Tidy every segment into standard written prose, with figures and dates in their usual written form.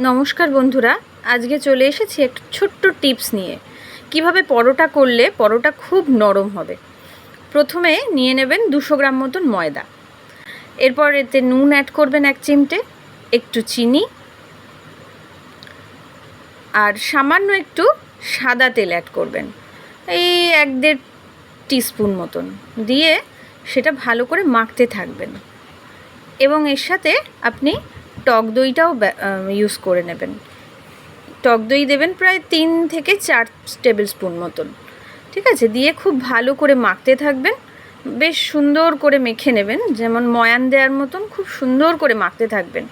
নমস্কার বন্ধুরা, আজকে চলে এসেছি একটা ছোট্ট টিপস নিয়ে কিভাবে পরোটা করলে পরোটা খুব নরম হবে। প্রথমে নিয়ে নেবেন 200 গ্রাম মতন ময়দা, এরপর এতে নুন অ্যাড করবেন 1 চিমটে, একটু চিনি আর সামান্য একটু সাদা তেল অ্যাড করবেন, এই 1-1.5 টিস্পুন মতন দিয়ে সেটা ভালো করে মাখতে থাকবেন। এবং এর সাথে আপনি টক দইটাও ইউজ করে নেবেন। টক দই দেবেন প্রায় 3 থেকে 4 টেবিল স্পুন মতন, ঠিক আছে। দিয়ে খুব ভালো করে মাখতে থাকবেন, বেশ সুন্দর করে মেখে নেবেন, যেমন ময়ান দেওয়ার মতন খুব সুন্দর করে মাখতে থাকবেন।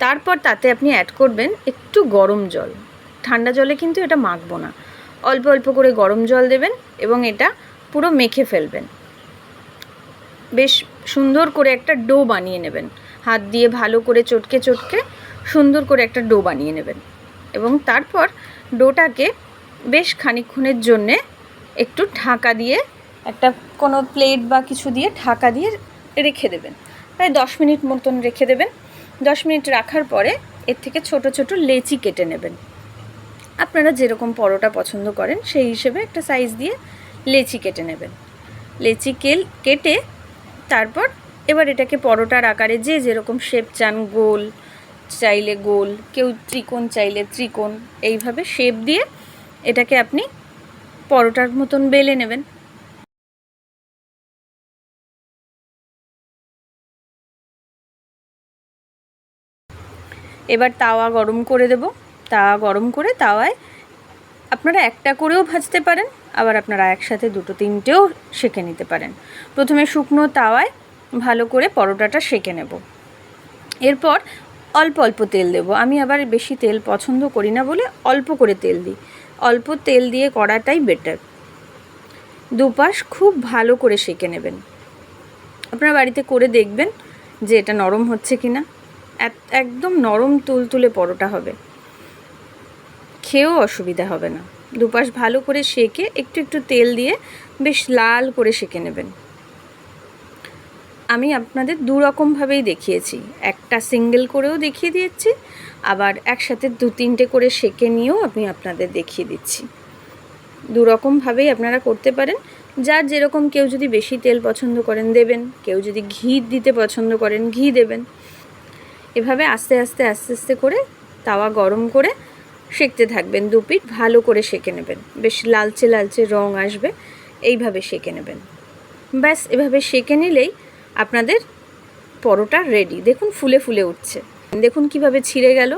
তারপর তাতে আপনি অ্যাড করবেন একটু গরম জল। ঠান্ডা জলে কিন্তু এটা মাখবো না, অল্প অল্প করে গরম জল দেবেন এবং এটা পুরো মেখে ফেলবেন। বেশ সুন্দর করে একটা ডো বানিয়ে নেবেন, হাত দিয়ে ভালো করে চটকে চটকে সুন্দর করে একটা ডো বানিয়ে নেবেন। এবং তারপর ডোটাকে বেশ খানিকক্ষণের জন্যে একটু ঢাকা দিয়ে, একটা কোনো প্লেট বা কিছু দিয়ে ঢাকা দিয়ে রেখে দেবেন, প্রায় 10 মিনিট মতন রেখে দেবেন। 10 মিনিট রাখার পরে এর থেকে ছোট ছোট লেচি কেটে নেবেন। আপনারা যেরকম পরোটা পছন্দ করেন সেই হিসেবে একটা সাইজ দিয়ে লেচি কেটে নেবেন। লেচি কেটে তারপর এবার এটাকে পরোটার আকারে যে যেরকম শেপ চান, গোল চাইলে গোল, কেউ ত্রিকোণ চাইলে ত্রিকোণ, এইভাবে শেপ দিয়ে এটাকে আপনি পরোটার মতন বেলে নেবেন। এবার তাওয়া গরম করে দেব। তাওয়া গরম করে তাওয়ায় আপনারা একটা করেও ভাজতে পারেন, আবার আপনারা একসাথে 2-3টেও সেঁকে নিতে পারেন। প্রথমে শুকনো তাওয়ায় ভালো করে পরোটাটা সেঁকে নেব। এরপর অল্প অল্প তেল দেব। আমি আবার বেশি তেল পছন্দ করি না বলে অল্প করে তেল দিই। অল্প তেল দিয়ে করাটাই বেটার। দুপাশ খুব ভালো করে সেঁকে নেবেন। আপনারা বাড়িতে করে দেখবেন যে এটা নরম হচ্ছে কি না। একদম নরম তুলতুলে পরোটা হবে, খেয়েও অসুবিধা হবে না। দুপাশ ভালো করে সেঁকে একটু একটু তেল দিয়ে বেশ লাল করে সেঁকে নেবেন। আমি আপনাদের 2 রকমভাবেই দেখিয়েছি, একটা সিঙ্গেল করেও দেখিয়ে দিয়েছি, আবার একসাথে 2-3টে করে সেঁকে নিয়েও আমি আপনাদের দেখিয়ে দিচ্ছি। 2 রকমভাবেই আপনারা করতে পারেন, যার যেরকম। কেউ যদি বেশি তেল পছন্দ করেন দেবেন, কেউ যদি ঘি দিতে পছন্দ করেন ঘি দেবেন। এভাবে আস্তে আস্তে আস্তে আস্তে করে তাওয়া গরম করে সেঁকতে থাকবেন। 2 পিঠ ভালো করে সেঁকে নেবেন, বেশ লালচে লালচে রং আসবে, এইভাবে সেঁকে নেবেন। ব্যাস এভাবে সেঁকে নিলেই আপনাদের পরোটা রেডি। দেখুন ফুলে ফুলে উঠছে, দেখুন কিভাবে ছিঁড়ে গেল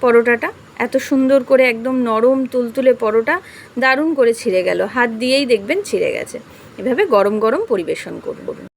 পরোটাটা। এত সুন্দর করে একদম নরম তুলতুলে পরোটা দারুণ করে ছিঁড়ে গেল, হাত দিয়েই দেখবেন ছিঁড়ে গেছে। এভাবে গরম গরম পরিবেশন করুন।